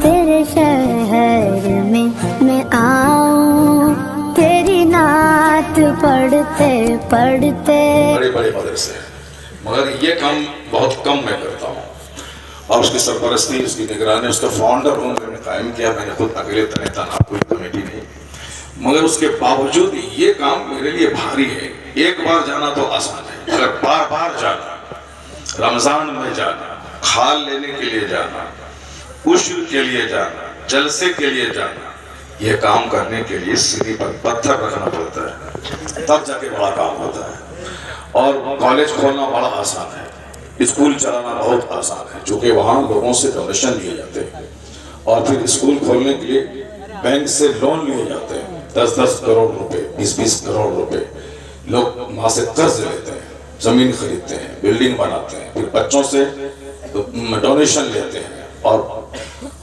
تیرے شہر میں آؤں، تیری نعت پڑھتے پڑھتے۔ بڑے بڑے مدرسے ہیں مگر یہ کام بہت کم میں کرتا ہوں، اور اس کی سرپرستی، اس کی نگرانی، اس کا فاؤنڈر ہوں میں نے قائم کیا، میں نے خود اکیلے تنہا، کوئی کمیٹی نہیں، مگر اس کے باوجود یہ کام میرے لیے بھاری ہے۔ ایک بار جانا تو آسان ہے، اگر بار بار جانا، رمضان میں جانا، کھال لینے کے لیے جانا، عشر کے لیے جانا، جلسے کے لیے جانا، یہ کام کرنے کے لیے سینے پر پتھر رکھنا پڑتا ہے، تب جا کے بڑا کام ہوتا ہے۔ اور کالج کھولنا بڑا آسان ہے، اسکول چلانا بہت آسان ہے، چونکہ وہاں لوگوں سے ڈونیشن لیے جاتے ہیں، اور پھر اسکول کھولنے کے لیے بینک سے لون لیے جاتے ہیں، 10-10 کروڑ روپے، 20-20 کروڑ روپے لوگ وہاں سے قرض لیتے ہیں، زمین خریدتے ہیں، بلڈنگ بناتے ہیں، پھر بچوں سے ڈونیشن لیتے ہیں اور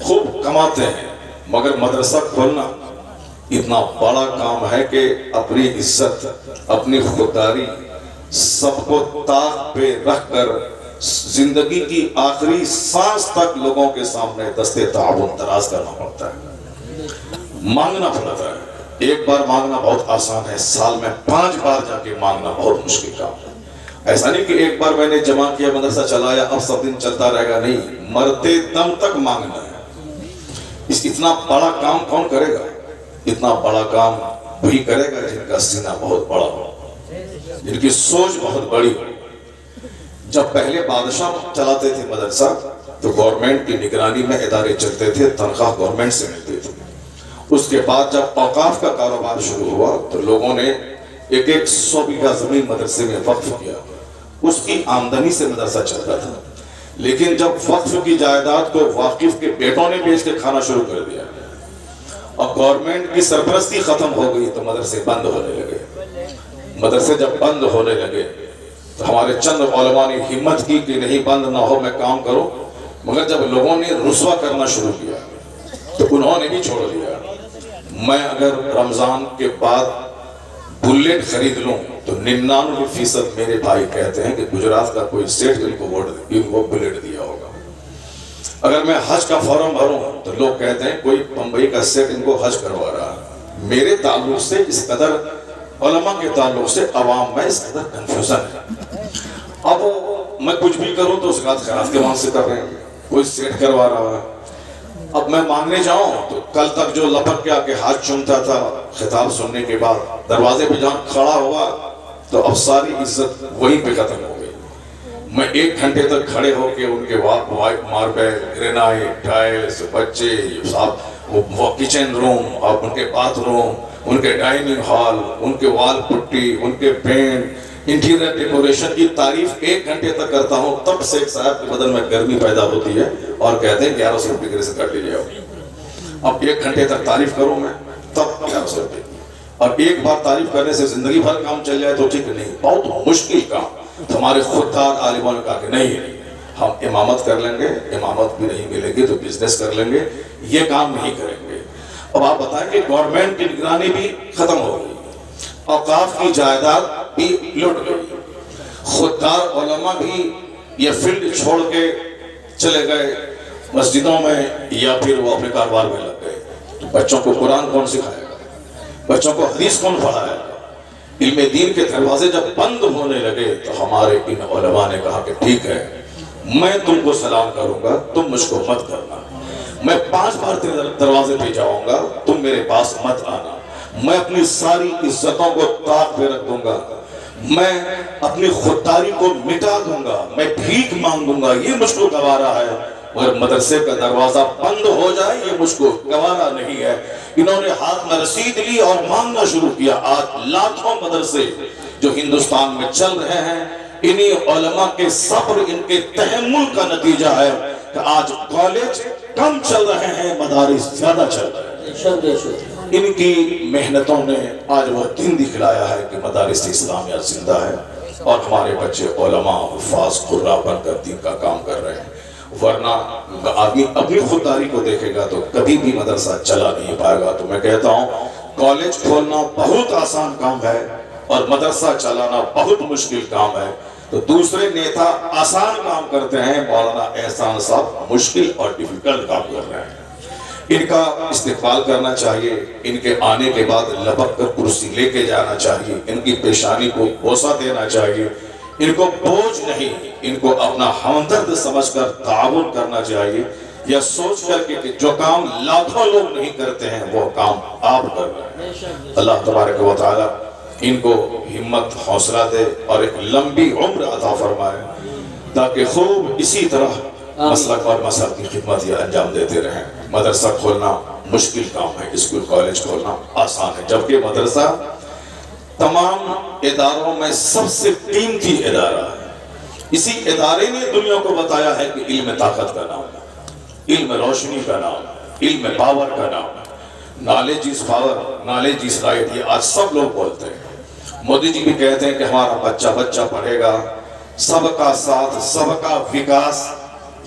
خوب کماتے ہیں۔ مگر مدرسہ کھولنا اتنا بڑا کام ہے کہ اپنی عزت، اپنی خودداری سب کو طاق پہ رکھ کر زندگی کی آخری سانس تک لوگوں کے سامنے دستے تعاون دراز کرنا پڑتا ہے، مانگنا پڑتا ہے۔ ایک بار مانگنا بہت آسان ہے، سال میں 5 بار جا کے مانگنا بہت مشکل کام ہے۔ ایسا نہیں کہ ایک بار میں نے جمع کیا، مدرسہ چلایا، اب سب دن چلتا رہے گا، نہیں، مرتے دم تک مانگنا ہے۔ اتنا بڑا کام کون کرے گا؟ اتنا بڑا کام وہی کرے گا جن کا سینہ بہت بڑا ہو، جن کی سوچ بہت بڑی ہو۔ جب پہلے بادشاہ چلاتے تھے مدرسہ تو گورنمنٹ کی نگرانی میں ادارے چلتے تھے، تنخواہ گورنمنٹ سے ملتی تھی۔ اس کے بعد جب اوقاف کا کاروبار شروع ہوا تو لوگوں نے ایک 100 بیگھہ زمین مدرسے میں وقف کیا، اس کی آمدنی سے مدرسہ چلتا تھا۔ لیکن جب وقف کی جائیداد کو واقف کے بیٹوں نے بیچ کے کھانا شروع کر دیا اور گورنمنٹ کی سرپرستی ختم ہو گئی تو مدرسے بند ہونے لگے۔ مدرسے جب بند ہونے لگے تو ہمارے چند علماء نے ہمت کی کہ نہیں، بند نہ ہو، میں کام کروں، مگر جب لوگوں نے رسوا کرنا شروع کیا تو انہوں نے بھی چھوڑ دیا۔ میں اگر رمضان کے بعد بلیٹ خرید لوں تو 99% میرے بھائی کہتے ہیں کہ گجرات کا کوئی سیٹ ان کو بلیٹ دیا ہوگا۔ اگر میں حج کا فارم بھروں تو لوگ کہتے ہیں کوئی بمبئی کا سیٹ ان کو حج کروا رہا ہے۔ میرے تعلق سے اس قدر، علماء کے تعلق سے عوام میں اس قدر کنفیوژن ہے۔ اب میں کچھ بھی کروں تو اس کے بعد خیرات کے وہاں سے کر رہے ہیں، کوئی سیٹ کروا رہا ہے۔ اب میں مانگنے جاؤں تو کل تک جو لپک کے آ کے ہاتھ چومتا تھا خطاب سننے کے بعد، دروازے پہ جہاں کھڑا ہوا تو اب ساری عزت وہیں پہ ختم ہو گئی۔ میں 1 گھنٹے تک کھڑے ہو کے ان کے ماربل، گرینائٹ، ٹائلز، بچے، وہ کچن روم اور ان کے باتھ روم، ان کے ڈائننگ ہال، ان کے وال پٹی، ان کے پینٹ، انٹیریئر ڈیکوریشن کی تعریف 1 گھنٹے تک کرتا ہوں، تب شیخ صاحب کے بدن میں گرمی پیدا ہوتی ہے اور کہتے ہیں 1100 روپے سے کٹ لیجیے۔ اب 1 گھنٹے تک تعریف کروں میں تب 1100 روپے، اور ایک بار تعریف کرنے سے زندگی بھر کام چل جائے تو ٹھیک نہیں، بہت مشکل کام۔ ہمارے خوددار عالموں نے کہا کہ نہیں، ہم امامت کر لیں گے، امامت بھی نہیں ملے گی تو بزنس کر لیں گے، یہ کام نہیں کریں گے۔ اب آپ بتائیں کہ گورنمنٹ کی نگرانی بھی ختم ہو گئی، اوقاف کی جائیداد بھی لٹ گئی، خوددار علماء بھی یہ فیلڈ چھوڑ کے چلے گئے مسجدوں میں یا پھر وہ اپنے کاروبار میں لگ گئے۔ بچوں کو قرآن کون سکھائے گا؟ بچوں کو حدیث کون پڑھائے گا؟ علم دین کے دروازے جب بند ہونے لگے تو ہمارے ان علماء نے کہا کہ ٹھیک ہے، میں تم کو سلام کروں گا، تم مجھ کو مت کرنا، میں 5 بار تیرے دروازے پہ جاؤں گا، تم میرے پاس مت آنا، میں اپنی ساری عزتوں کو طاق پہ رکھ دوں گا، میں اپنی خودداری کو مٹا دوں گا، میں بھیک مانگ دوں گا، یہ مجھ کو گوارا ہے، مگر مدرسے کا دروازہ بند ہو جائے یہ مجھ کو گوارا نہیں ہے۔ انہوں نے ہاتھ میں رسید لی اور مانگنا شروع کیا۔ آج لاکھوں مدرسے جو ہندوستان میں چل رہے ہیں، انہی علماء کے صبر، ان کے تحمل کا نتیجہ ہے کہ آج کالج کم چل رہے ہیں، مدارس زیادہ چل رہے ہیں۔ ان کی محنتوں نے آج وہ دن دکھلایا ہے کہ مدارس اسلامیہ زندہ ہے اور ہمارے بچے علماء، حفاظ، قراء بن کر دین کا کام کر رہے ہیں۔ ورنہ آدمی اپنی خودداری کو دیکھے گا تو کبھی بھی مدرسہ چلا نہیں پائے گا۔ تو میں کہتا ہوں کالج کھولنا بہت آسان کام ہے اور مدرسہ چلانا بہت مشکل کام ہے۔ تو دوسرے نیتا آسان کام کرتے ہیں، مولانا احسان صاحب مشکل اور ڈیفیکلٹ کام کر رہے ہیں۔ ان کا استقبال کرنا چاہیے، ان کے آنے کے بعد لپک کر کرسی لے کے جانا چاہیے، ان کی پیشانی کو بوسہ دینا چاہیے، ان کو بوجھ نہیں، ان کو اپنا ہمدرد سمجھ کر تعاون کرنا چاہیے، یا سوچ کر کہ جو کام لاکھوں لوگ نہیں کرتے ہیں وہ کام آپ کر رہے ہیں۔ اللہ تبارک و تعالی ان کو ہمت حوصلہ دے اور ایک لمبی عمر عطا فرمائے، تاکہ خوب اسی طرح مسلک اور مسلک کی خدمت یہ انجام دیتے رہیں۔ مدرسہ کھولنا مشکل کام ہے، اسکول کالج کھولنا آسان ہے، جبکہ مدرسہ تمام اداروں میں سب سے قیمتی ادارہ ہے۔ اسی ادارے نے دنیا کو بتایا ہے کہ علم طاقت کا نام ہے، علم روشنی کا نام ہے، علم پاور کا نام ہے۔ Knowledge is power, knowledge is right, یہ آج سب لوگ بولتے ہیں۔ مودی جی بھی کہتے ہیں کہ ہمارا بچہ بچہ پڑھے گا، سب کا ساتھ سب کا وکاس،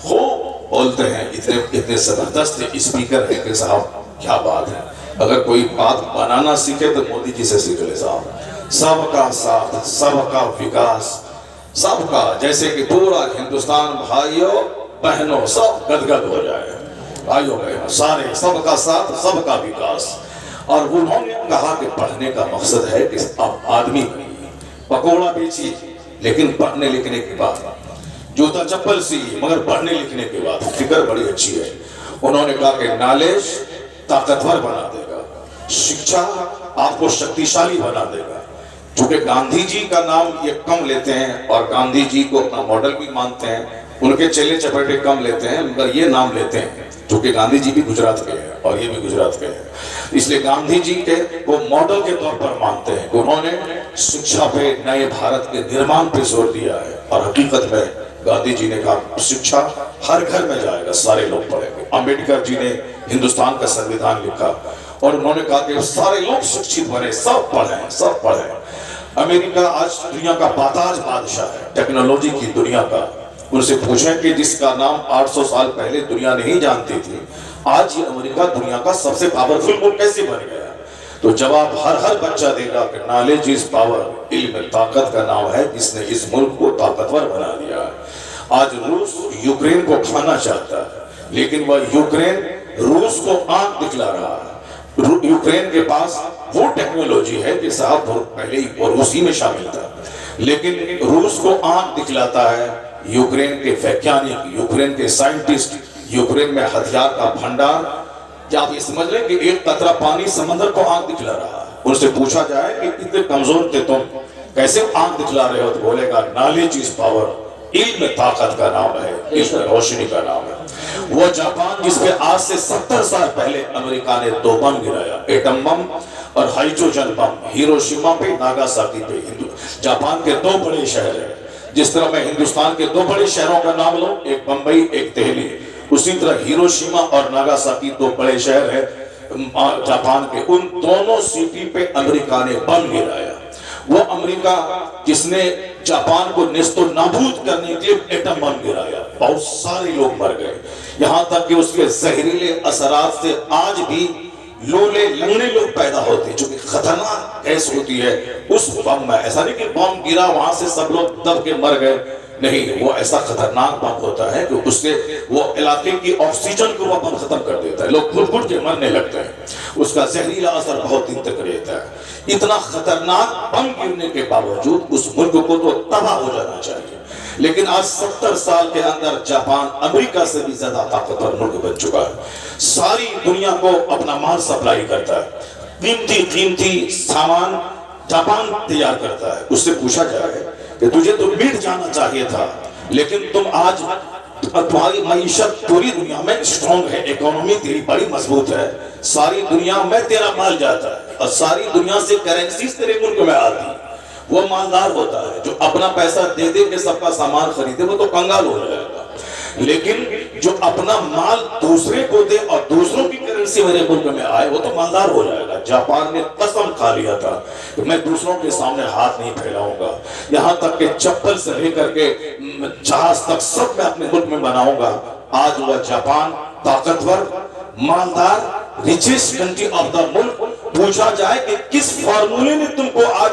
خوب بولتے ہیں، اتنے زبردست اسپیکر ہیں کہ صاحب کیا بات ہے۔ اگر کوئی بات بنانا سیکھے تو مودی جی سے سیکھ لے صاحب، سب کا ساتھ سب کا وکاس، سب کا، جیسے کہ پورا ہندوستان بھائیوں بہنوں سب گدگد ہو جائے، بھائیوں بہنوں سارے، سب کا ساتھ سب کا وکاس۔ اور انہوں نے کہا کہ پڑھنے کا مقصد ہے کہ آپ آدمی بنیے، پکوڑا بیچیے لیکن پڑھنے لکھنے کی بات، جوتا چپل سیئے مگر پڑھنے لکھنے کے بعد۔ فکر بڑی اچھی ہے۔ انہوں نے کہا کہ نالج طاقتور بنا دے گا، شکشا آپ کو شکتیشالی بنا دے گا۔ چونکہ گاندھی جی کا نام یہ کم لیتے ہیں اور گاندھی جی کو اپنا ماڈل بھی مانتے ہیں، ان کے چلے چپیٹے کم لیتے ہیں مگر یہ نام لیتے ہیں، چونکہ گاندھی جی بھی گجرات کے ہیں اور یہ بھی گجرات کے ہیں، اس لیے گاندھی جی کے وہ ماڈل کے طور پر مانتے ہیں کہ انہوں نے شکشا پہ، نئے بھارت کے نرمان پہ زور دیا ہے۔ اور حقیقت میں گاندھی جی نے کہا شکشا ہر گھر میں جائے گا، سارے لوگ پڑھیں گے۔ امبیڈکر جی نے ہندوستان کا سنویدھان لکھا اور انہوں نے کہا کہ سارے لوگ شکشت بنے، سب پڑھیں سب پڑھیں۔ امریکہ آج دنیا کا باتاج بادشاہ ہے، ٹیکنالوجی کی دنیا کا۔ ان سے پوچھیں کہ جس کا نام 800 سال پہلے دنیا نہیں جانتی تھی، آج یہ امریکہ دنیا کا سب سے پاورفل ملک کیسے بن گیا؟ تو جواب ہر بچہ دے گا کہ نالج از پاور، علم طاقت کا نام ہے جس نے اس ملک کو طاقتور بنا دیا ہے۔ آج روس یوکرین کو کھانا چاہتا ہے لیکن وہ یوکرین روس کو آنکھ دکھلا رہا ہے۔ یوکرین کے پاس وہ ٹیکنالوجی ہے کہ صاحب پہلے ہی وہ روسی میں شامل تھا، لیکن روس کو آنکھ دکھلاتا ہے یوکرین کے ویگیانک، یوکرین کے سائنٹسٹ، یوکرین میں ہتھیار کا بھنڈار۔ کیا آپ یہ سمجھ لیں کہ ایک قطرہ پانی سمندر کو آنکھ دکھلا رہا ہے؟ ان سے پوچھا جائے کہ اتنے کمزور تھے تم، کیسے آنکھ دکھلا رہے ہو؟ تو بولے گا نالج از پاور، علم طاقت کا نام ہے، علم روشنی کا نام ہے۔ وہ جاپان جس پہ آج سے 70 سال پہلے امریکہ نے 2 بم گرایا، ایٹم بم اور ہائیڈروجن بم، ہیروشیما پہ ناگاساکی پہ۔ جاپان کے 2 بڑے شہر ہیں، جس طرح میں ہندوستان کے 2 بڑے شہروں کا نام لوں، ایک بمبئی ایک دہلی، اسی طرح ہیروشیما اور ناگاساکی 2 بڑے شہر ہیں جاپان کے۔ ان دونوں سٹی پہ امریکہ نے بم گرایا۔ وہ امریکہ جس نے جاپان کو نیست و نابود کرنے کے لیے ایٹم بم گرایا، بہت سارے لوگ مر گئے، یہاں تک کہ اس کے زہریلے اثرات سے آج بھی لولے لنگڑے لوگ پیدا ہوتے ہیں، جو کہ خطرناک گیس ہوتی ہے اس بم میں۔ ایسا نہیں کہ بم گرا وہاں سے سب لوگ دب کے مر گئے، نہیں، وہ ایسا خطرناک بم ہوتا ہے کہ اس سے وہ علاقے کی آکسیجن کو وہ بم ختم کر دیتا ہے، لوگ گھٹ گھٹ کے مرنے لگتے ہیں، اس کا زہریلا اثر بہت دن تک رہتا ہے۔ اتنا خطرناک بم گرنے کے باوجود اس ملک کو تو تباہ ہو جانا چاہیے، لیکن آج 70 سال کے اندر جاپان امریکہ سے بھی زیادہ طاقتور ملک بن چکا ہے، ساری دنیا کو اپنا مال سپلائی کرتا ہے، قیمتی سامان جاپان تیار کرتا ہے۔ اس سے پوچھا جائے کہ تجھے تو مٹ جانا چاہیے تھا، لیکن تم آج، تمہاری معیشت پوری دنیا میں اسٹرانگ ہے، اکانومی تیری بڑی مضبوط ہے، ساری دنیا میں تیرا مال جاتا ہے اور ساری دنیا سے کرنسیز تیرے ملک میں آتی ہے۔ وہ مالدار ہوتا ہے جو اپنا پیسہ دے دے کے سب کا سامان خریدے، وہ تو کنگال ہو جائے گا، لیکن جو اپنا مال دوسرے کو دے اور دوسروں کی کرنسی میرے ملک میں آئے، وہ تو مالدار ہو جائے گا۔ جاپان نے قسم کھا لیا تھا کہ میں دوسروں کے سامنے ہاتھ نہیں پھیلاؤں گا، یہاں تک کہ چپل سے لے کر کے جہاز تک سب میں اپنے ملک میں بناؤں گا۔ آج وہ جاپان طاقتور، مالدار، ریچسٹ کنٹری آف دا ملک۔ پوچھا جائے کہ کس فارمولے نے تم کو آج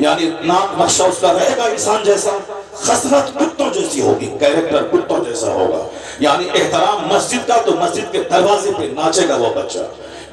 یعنی ناک نقشہ اس کا رہے گا انسان جیسا، خصلت کتوں جیسی ہوگی، کیریکٹر کتوں جیسا ہوگا. یعنی احترام مسجد کا تو مسجد کے دروازے پہ ناچے گا وہ بچہ،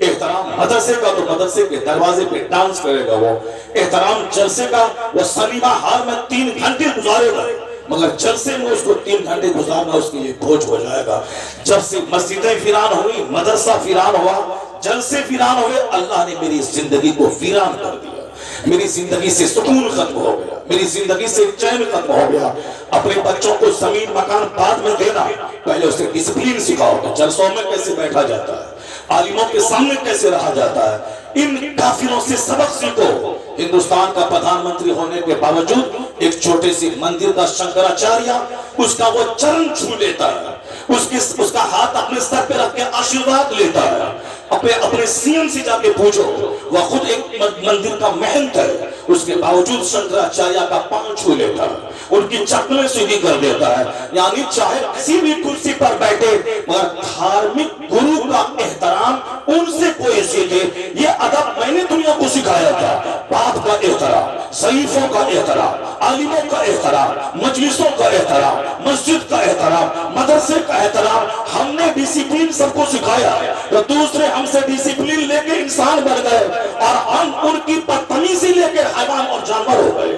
احترام مدرسے کا تو مدرسے کے دروازے پہ ڈانس کرے گا وہ، احترام جلسے کا وہ سنیما ہال میں 3 گھنٹے گزارے گا، مگر جلسے میں اس کو 3 گھنٹے گزارنا اس کے لیے بوجھ ہو جائے گا. جب سے مسجدیں ویران ہوئی، مدرسہ ویران ہوا، جلسے ویران ہوئے، اللہ نے میری زندگی کو ویران کر دیا. میری زندگی سے سکون ختم ہو گیا، میری زندگی سے چین ختم ہو گیا. اپنے بچوں کو زمین مکان بعد میں دینا، پہلے اسے ڈسپلین سکھاؤ کہ جلسوں میں کیسے بیٹھا جاتا ہے، عالموں کے سامنے کیسے رہا جاتا ہے. ان کافروں سے سبق سیکھو. ہندوستان کا پردھان منتری ہونے کے باوجود ایک چھوٹے سی مندر کا شنکراچاریہ اس کا وہ چرن چھو لیتا ہے، اس کا ہاتھ اپنے سر پہ رکھ کے آشیرواد لیتا ہے. اپنے سی ایم سے جا کے پوچھو، وہ خود ایک مندر کا مہنت ہے، اس کے باوجود شنکراچاریہ کا پاؤں چھو لیتا ہے، ان کی چپلیں سیدھی کر دیتا ہے. یعنی چاہے کسی بھی کرسی پر بیٹھے، مگر دھارمک گرو کا احترام ان سے کوئی سیکھے. یہ ادب میں نے دنیا کو سکھایا تھا. باپ کا احترام، ضعیفوں کا احترام، عالموں کا احترام، مجلسوں کا احترام، مسجد کا احترام، مدرسے کا احترام. ہم نے ڈسپلین سب کو سکھایا، تو دوسرے ہم سے ڈسپلین لے کے انسان بن گئے اور ہم ان کی بدتمیزی لے کے حیوان اور جانور ہو گئے.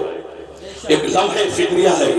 ایک لمحے فکریہ ہے.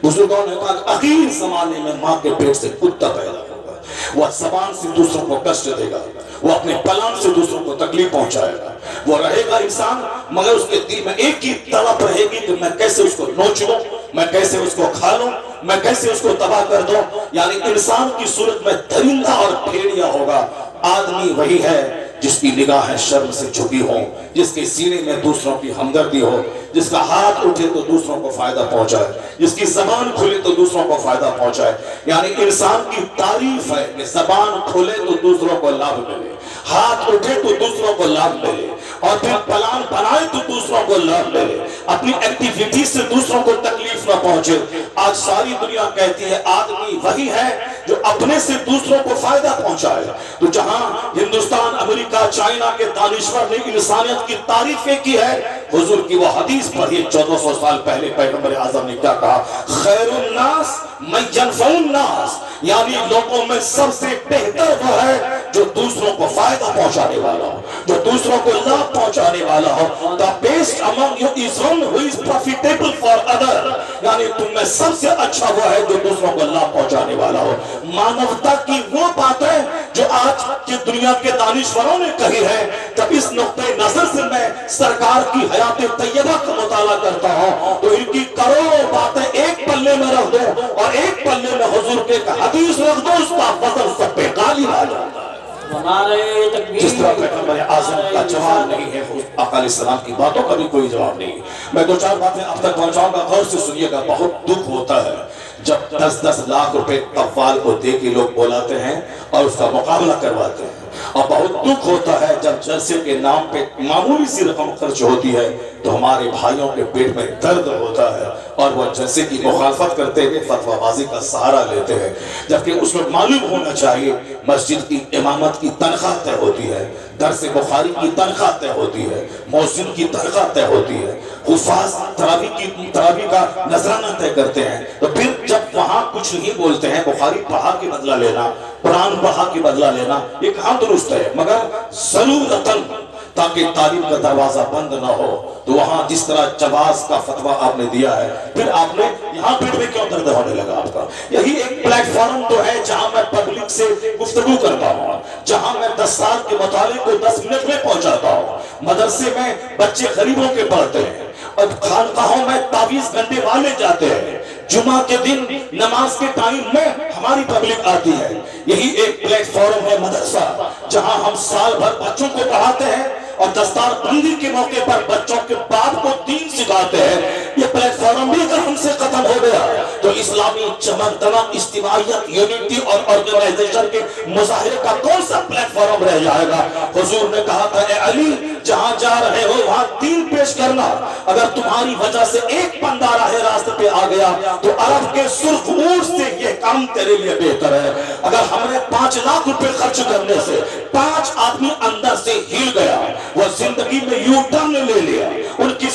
بزرگوں نے کہا کہ اخیر زمانے میں ماں کے پیٹ سے کتا پیدا ہوگا، وہ زبان سے دوسروں کو کشٹ دے گا، وہ اپنے کلام سے دوسروں کو تکلیف پہنچائے گا. وہ رہے گا انسان، مگر اس کے دل میں ایک ہی طلب رہے گی کہ میں کیسے اس کو نوچ لوں، میں کیسے اس کو کھا لوں، میں کیسے اس کو تباہ کر دوں. یعنی انسان کی صورت میں درندہ اور بھیڑیا ہوگا. آدمی وہی ہے جس کی نگاہیں شرم سے جھکی ہوں، جس کے سینے میں دوسروں کی ہمدردی ہو، جس کا ہاتھ اٹھے تو دوسروں کو فائدہ پہنچائے، جس کی زبان کھلے تو دوسروں کو فائدہ پہنچائے. یعنی انسان کی تعریف ہے کہ زبان کھلے تو دوسروں کو لابھ ملے، ہاتھ اٹھے تو دوسروں کو لابھ ملے، اور پھر پلان بنائے تو دوسروں کو لابھ ملے، اپنی ایکٹیویٹی سے دوسروں کو تکلیف نہ پہنچے. آج ساری دنیا کہتی ہے آدمی وہی ہے جو اپنے سے دوسروں کو فائدہ پہنچائے. تو جہاں ہندوستان، امریکہ، چائنا کے دانشور نے انسانیت کی تعریفیں کی ہے، حضور کی وہ حدیث پڑھی 1400 سال پہلے پیغمبر اعظم نے کیا کہا؟ خیر الناس من ينفع الناس. یعنی لوگوں میں سب سے بہتر وہ ہے جو دوسروں کو فائدہ پہنچانے والا ہو، جو دوسروں کو لابھ پہنچانے والا ہو. The best among you is one who is profitable for other. یعنی تم میں سب سے اچھا وہ ہے جو دوسروں کو لابھ پہنچانے والا ہو. مانوتا کی وہ باتیں جو آج کی دنیا کے دانشوروں نے کہی ہے، جب اس نقطۂ نظر سے میں سرکار کی حیات طیبہ کا مطالعہ کرتا ہوں تو ان کی کروڑوں باتیں ایک پلے میں رکھ دو اور ایک پلے میں حضور کے حدیث رکھ دو، اس کا وزن سب پہ غالب آ جاتا ہے. جس طرح پیغمبر اعظم کا جواب نہیں ہے، آقا علیہ السلام کی باتوں کا بھی کوئی جواب نہیں. میں 2-4 باتیں اب تک پہنچاؤں گا، غور سے سنیے گا. بہت دکھ ہوتا ہے جب 10-10 لاکھ روپے قوال کو دے کے لوگ بلاتے ہیں اور اس کا مقابلہ کرواتے ہیں، اور بہت دکھ ہوتا ہے جب جلسے کے نام پہ معمولی سی رقم خرچ ہوتی ہے تو ہمارے بھائیوں کے پیٹ میں درد ہوتا ہے اور وہ جلسے کی مخالفت کرتے ہوئے فتویٰ بازی کا سہارا لیتے ہیں. جبکہ اس میں معلوم ہونا چاہیے مسجد کی امامت کی تنخواہ طے ہوتی ہے، درس بخاری کی تنخواہ طے ہوتی ہے، مؤذن کی تنخواہ طے ہوتی ہے، حفاظ تراویح کا نذرانہ طے کرتے ہیں. تو پھر جب وہاں کچھ نہیں بولتے ہیں، بخاری پڑھا کے بدلہ لینا، قرآن پڑھا کے بدلہ لینا یہ کہاں درست ہے؟ مگر ضرورتاً تاکہ تعلیم کا دروازہ بند نہ ہو تو وہاں جس طرح جواز کا فتویٰ آپ نے دیا ہے، پھر آپ نے یہاں پیٹ میں کیوں درد ہونے لگا آپ کا؟ یہی ایک پلیٹ فارم تو ہے جہاں میں پبلک سے گفتگو کرتا ہوں، جہاں میں 10 سال کے مطالعے کو 10 منٹ میں پہنچاتا ہوں. مدرسے میں بچے غریبوں کے پڑھتے ہیں اور خانقاہوں میں 22 گھنٹے والے جاتے ہیں. جمعہ کے دن نماز کے ٹائم میں ہماری پبلک آتی ہے. یہی ایک پلیٹ فارم ہے مدرسہ، جہاں ہم سال بھر بچوں کو پڑھاتے ہیں اور دستار بندی کے موقع پر بچوں کے باپ کو دین سکھاتے ہیں. یہ پلیٹ فارم بھی اگر ہم سے ختم ہو گیا تو اسلامی چمک دمک، اجتماعیت، یونٹی اور آرگنائزیشن کے مظاہرے کا کون سا پلیٹ فارم رہ جائے گا؟ حضور نے کہا تھا اے علی جہاں جا رہے ہو وہاں دین پیش کرنا. اگر تمہاری وجہ سے ایک بندہ راہ راست پہ آ گیا تو عرب کے سرخ اونٹ سے یہ کام تیرے لیے بہتر ہے. اگر ہم نے 5 لاکھ روپے خرچ کرنے سے 5 آدمی اندر سے ہل گیا، وہ زندگی میں یو ٹرن لے لیا، ان کی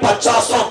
50